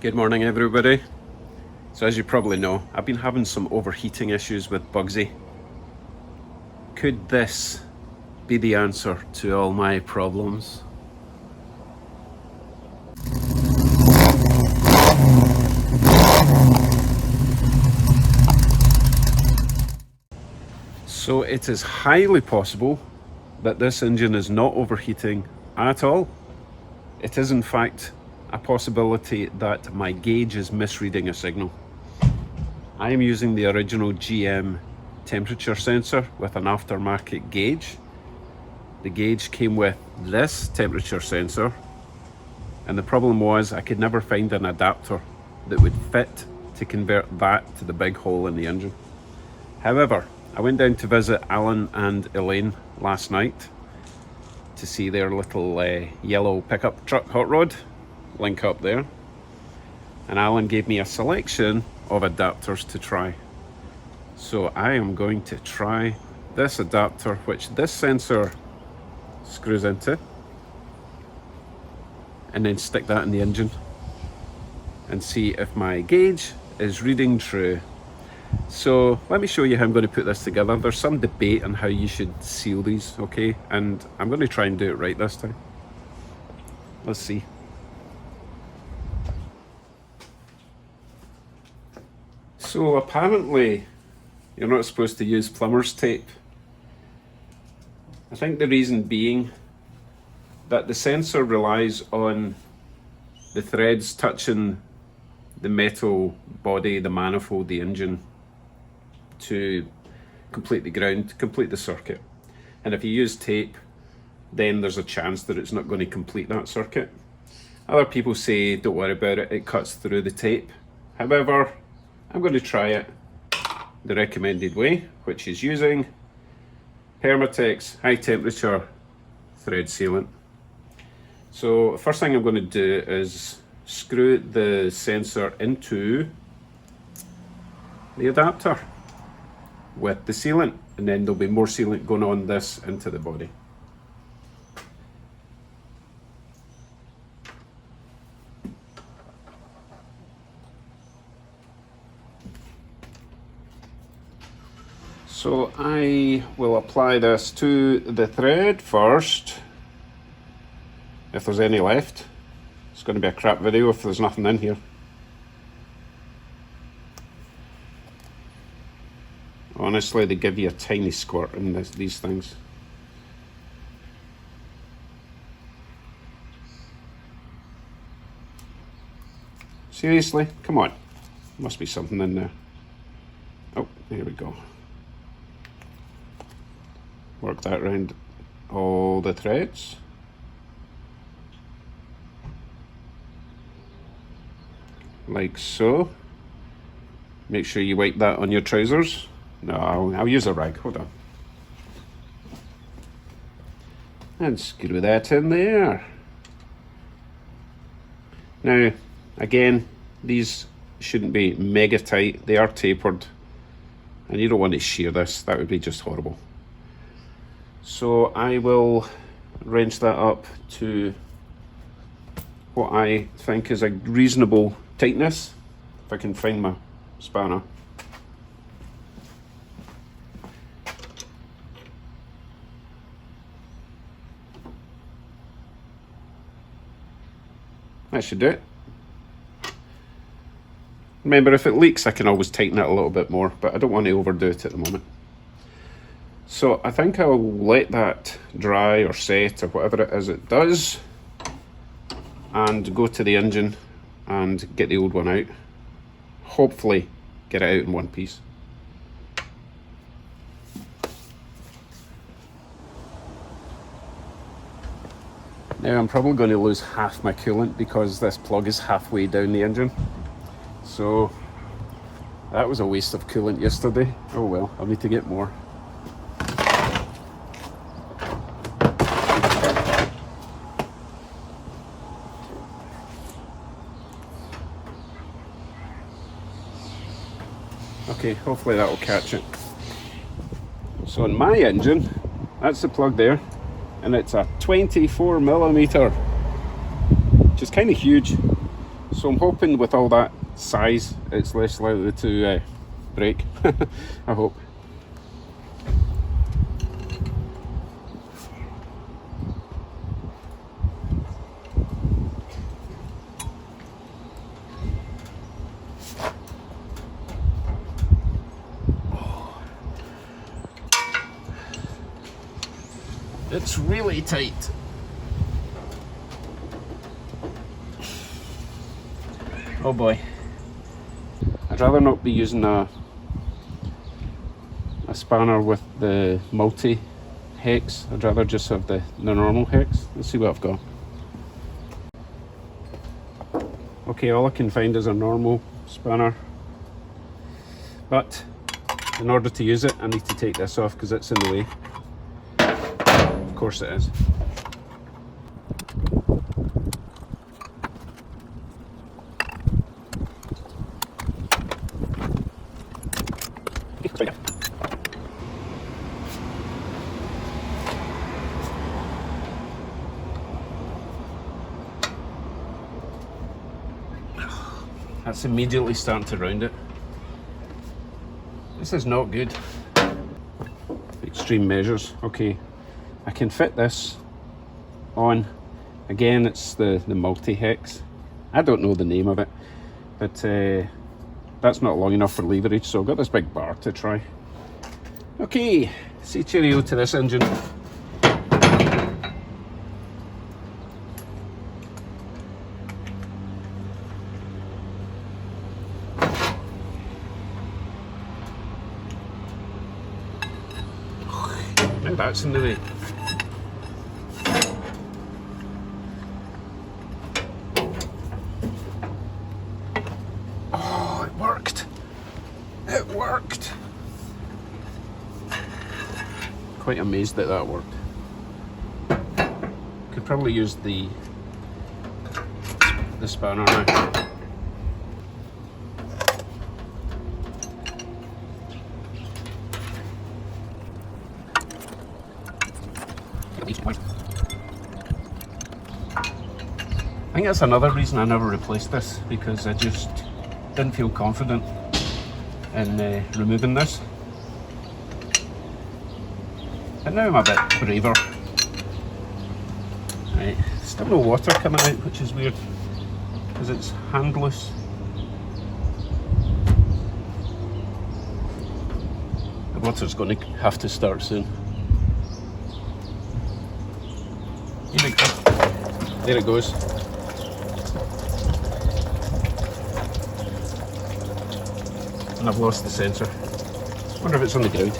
Good morning, everybody. So as you probably know, I've been having some overheating issues with Bugsy. Could this be the answer to all my problems? So it is highly possible that this engine is not overheating at all. It is in fact a possibility that my gauge is misreading a signal. I am using the original GM temperature sensor with an aftermarket gauge. The gauge came with this temperature sensor, and the problem was I could never find an adapter that would fit to convert that to the big hole in the engine. However, I went down to visit Alan and Elaine last night to see their little yellow pickup truck hot rod. Link up there. And Alan gave me a selection of adapters to try. So I am going to try this adapter, which this sensor screws into, and then stick that in the engine and see if my gauge is reading true. So let me show you how I'm going to put this together. There's some debate on how you should seal these, okay? And I'm going to try and do it right this time. Let's see. So apparently you're not supposed to use plumber's tape. I think the reason being that the sensor relies on the threads touching the metal body, the manifold, the engine, to complete the ground, complete the circuit. And if you use tape, then there's a chance that it's not going to complete that circuit. Other people say don't worry about it, it cuts through the tape. However, I'm going to try it the recommended way, which is using Permatex high temperature thread sealant. So first thing I'm going to do is screw the sensor into the adapter with the sealant, and then there'll be more sealant going on this into the body. So I will apply this to the thread first, if there's any left. It's going to be a crap video if there's nothing in here. Honestly, they give you a tiny squirt in these things. Seriously? Come on. Must be something in there. Oh, here we go. Work that around all the threads. Like so. Make sure you wipe that on your trousers. No, I'll use a rag, hold on. And screw that in there. Now, again, these shouldn't be mega tight, they are tapered. And you don't want to shear this, that would be just horrible. So I will wrench that up to what I think is a reasonable tightness, if I can find my spanner. That should do it. Remember, if it leaks I can always tighten it a little bit more, but I don't want to overdo it at the moment. So I think I'll let that dry or set or whatever it is it does, and go to the engine and get the old one out. Hopefully get it out in one piece. Now I'm probably going to lose half my coolant because this plug is halfway down the engine. So that was a waste of coolant yesterday. Oh well, I'll need to get more. Okay, hopefully that will catch it. So in my engine, that's the plug there, and it's a 24mm, which is kind of huge. So I'm hoping with all that size it's less likely to break. I hope. It's really tight. Oh boy. I'd rather not be using a spanner with the multi hex. I'd rather just have the normal hex. Let's see what I've got. Okay, all I can find is a normal spanner. But in order to use it, I need to take this off because it's in the way. Of course it is. That's immediately starting to round it. This is not good. Extreme measures. Okay, I can fit this on. Again, it's the multi-hex. I don't know the name of it, but that's not long enough for leverage, so I've got this big bar to try. Okay, say cheerio to this engine. Now that's in the way. Oh, it worked. It worked. Quite amazed that that worked. Could probably use the spanner now. I think that's another reason I never replaced this, because I just didn't feel confident in removing this. And now I'm a bit braver. Right, still no water coming out, which is weird, because it's handless. The water's going to have to start soon. Here we go. There it goes. And I've lost the sensor. Wonder if it's on the ground.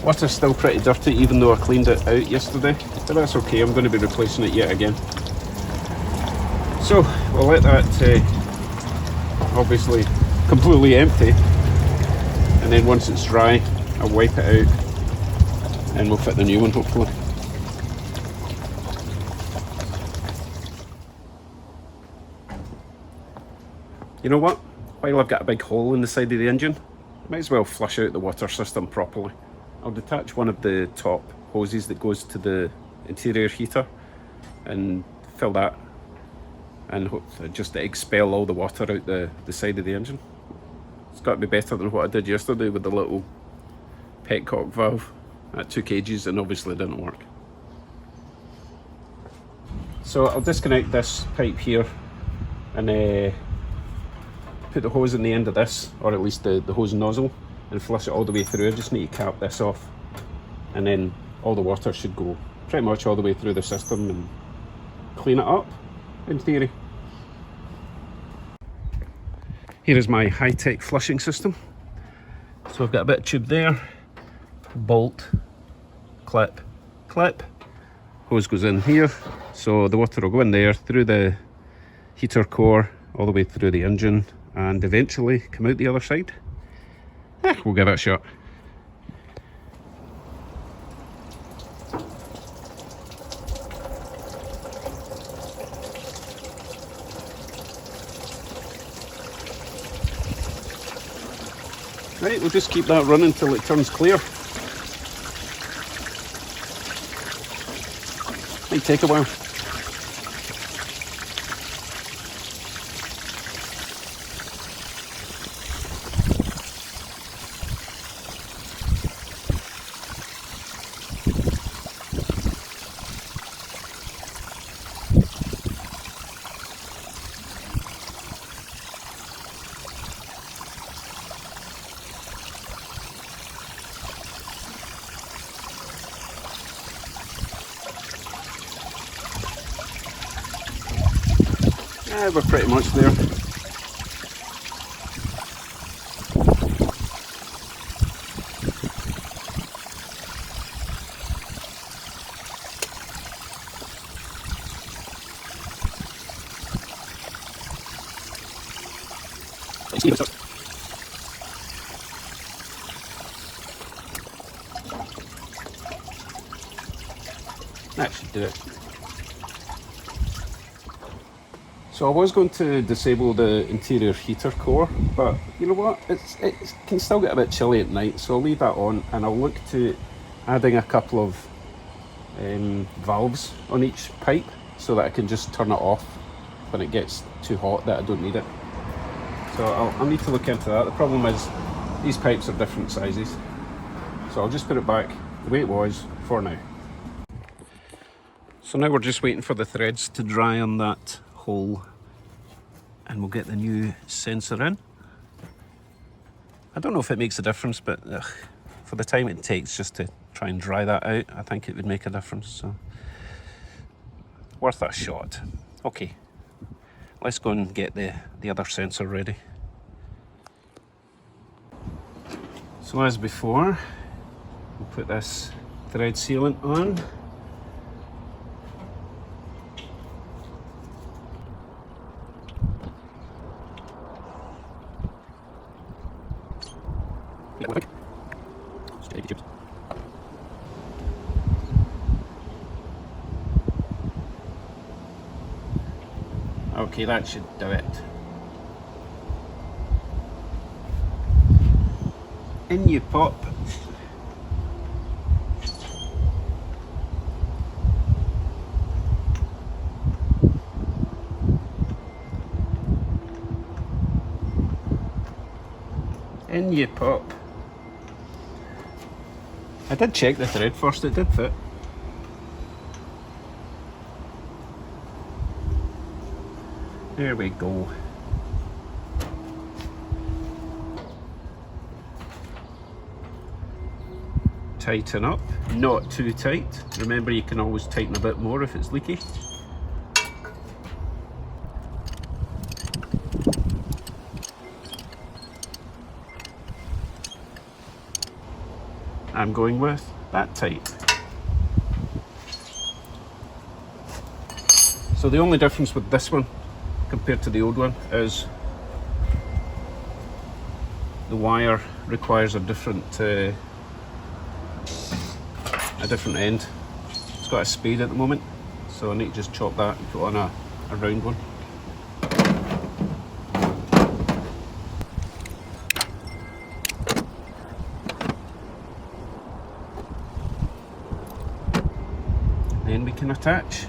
Water's still pretty dirty, even though I cleaned it out yesterday, but that's okay. I'm going to be replacing it yet again. So we'll let that obviously completely empty, and then once it's dry I'll wipe it out and we'll fit the new one hopefully. You know what? While I've got a big hole in the side of the engine, I might as well flush out the water system properly. I'll detach one of the top hoses that goes to the interior heater and fill that, and just to expel all the water out the side of the engine. It's got to be better than what I did yesterday with the little petcock valve at 2 kgs, and obviously it didn't work. So I'll disconnect this pipe here and put the hose in the end of this, or at least the hose nozzle, and flush it all the way through. I just need to cap this off, and then all the water should go pretty much all the way through the system and clean it up, in theory. Here is my high-tech flushing system. So I've got a bit of tube there, bolt, clip, clip, hose goes in here, so the water will go in there, through the heater core, all the way through the engine, and eventually come out the other side. We'll give it a shot. Right, we'll just keep that running until it turns clear. Might take a while. Yeah, we're pretty much there. That should do it. So I was going to disable the interior heater core, but you know what, it can still get a bit chilly at night, so I'll leave that on, and I'll look to adding a couple of valves on each pipe so that I can just turn it off when it gets too hot that I don't need it. So I'll need to look into that. The problem is these pipes are different sizes, so I'll just put it back the way it was for now. So now we're just waiting for the threads to dry on that hole, and we'll get the new sensor in. I don't know if it makes a difference, but for the time it takes just to try and dry that out, I think it would make a difference, so worth a shot. Okay, let's go and get the other sensor ready. So as before, we'll put this thread sealant on. Okay, that should do it. In you pop. In you pop. I did check the thread first, it did fit. There we go. Tighten up, not too tight. Remember, you can always tighten a bit more if it's leaky. I'm going with that tight. So the only difference with this one compared to the old one is the wire requires a different end. It's got a spade at the moment, so I need to just chop that and put on a round one. Then we can attach.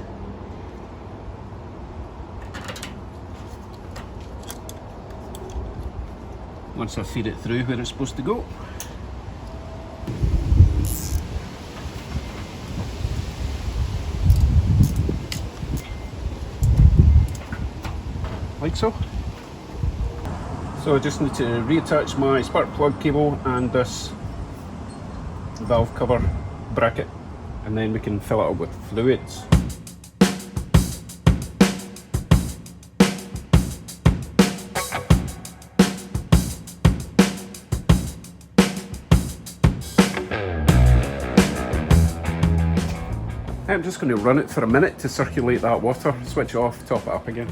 Once I feed it through where it's supposed to go. Like so. So I just need to reattach my spark plug cable and this valve cover bracket, and then we can fill it up with fluids. I'm just going to run it for a minute to circulate that water, switch it off, top it up again.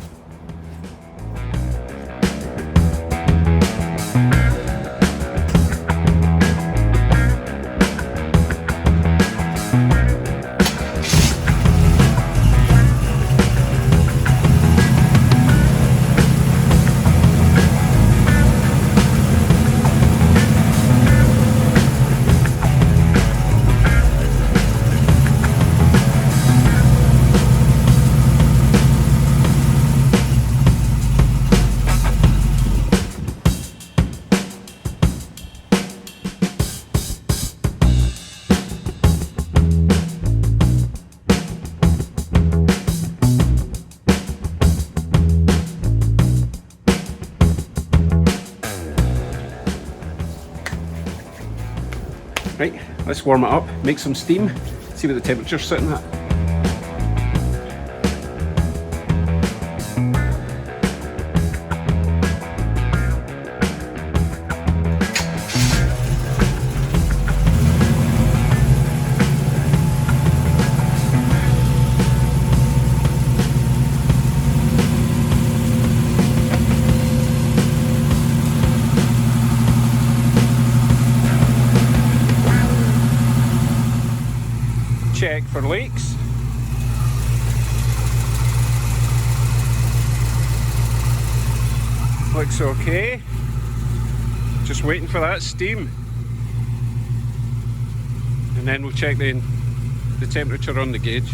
Right, let's warm it up, make some steam, see what the temperature's sitting at. Check for leaks. Looks okay. Just waiting for that steam. And then we'll check the temperature on the gauge.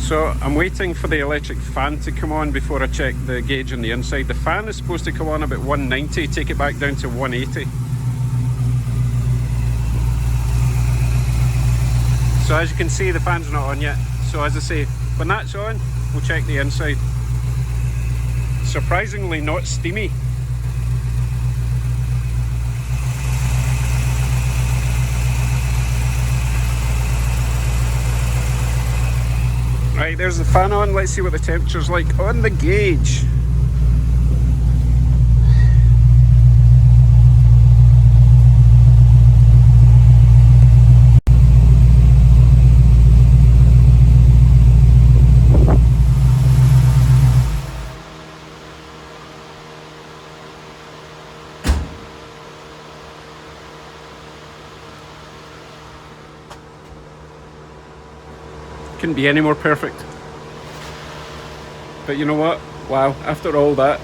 So I'm waiting for the electric fan to come on before I check the gauge on the inside. The fan is supposed to come on about 190, take it back down to 180. So as you can see, the fan's not on yet. So as I say, when that's on, we'll check the inside. Surprisingly not steamy. Right, there's the fan on. Let's see what the temperature's like on the gauge. Couldn't be any more perfect. But you know what? Wow, after all that,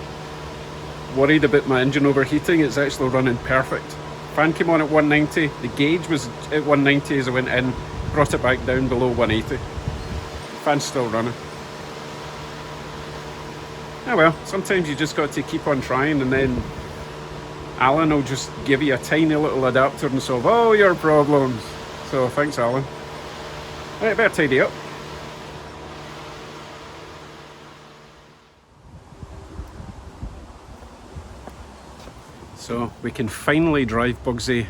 worried about my engine overheating, it's actually running perfect. Fan came on at 190, the gauge was at 190 as I went in, brought it back down below 180. Fan's still running. Ah well, sometimes you just got to keep on trying, and then Alan will just give you a tiny little adapter and solve all your problems. So thanks, Alan. Right, better tidy up. So we can finally drive Bugsy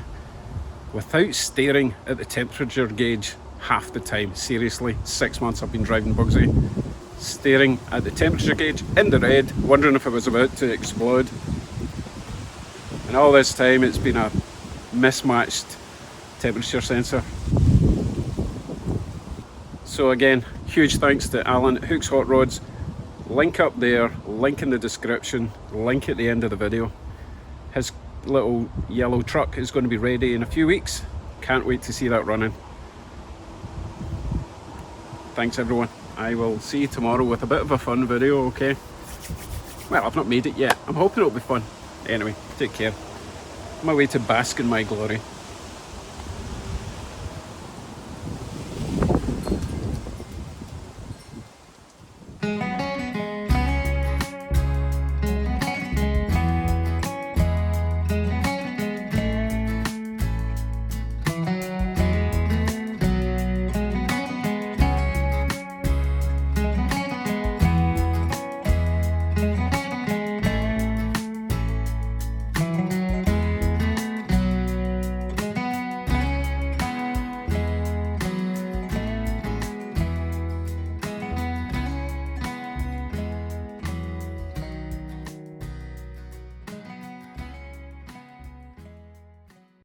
without staring at the temperature gauge half the time. Seriously, 6 months I've been driving Bugsy, staring at the temperature gauge in the red, wondering if it was about to explode. And all this time it's been a mismatched temperature sensor. So again, huge thanks to Alan at Hooks Hot Rods. Link up there, link in the description, link at the end of the video. His little yellow truck is going to be ready in a few weeks. Can't wait to see that running. Thanks everyone. I will see you tomorrow with a bit of a fun video, okay? Well, I've not made it yet. I'm hoping it'll be fun. Anyway, take care. On my way to bask in my glory.